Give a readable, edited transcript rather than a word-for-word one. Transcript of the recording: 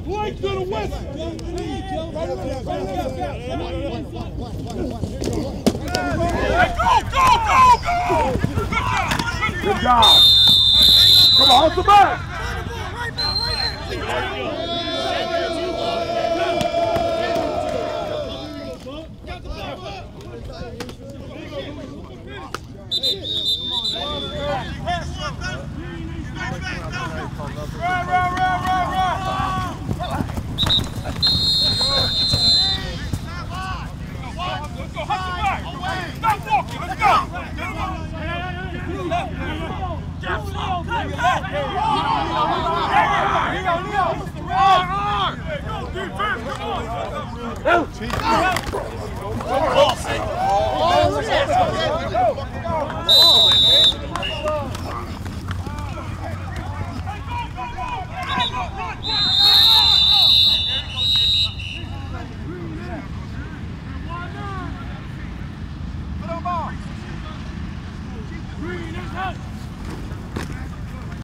Blake to the west. Go! Good job. Come on, hold the back. Green is out.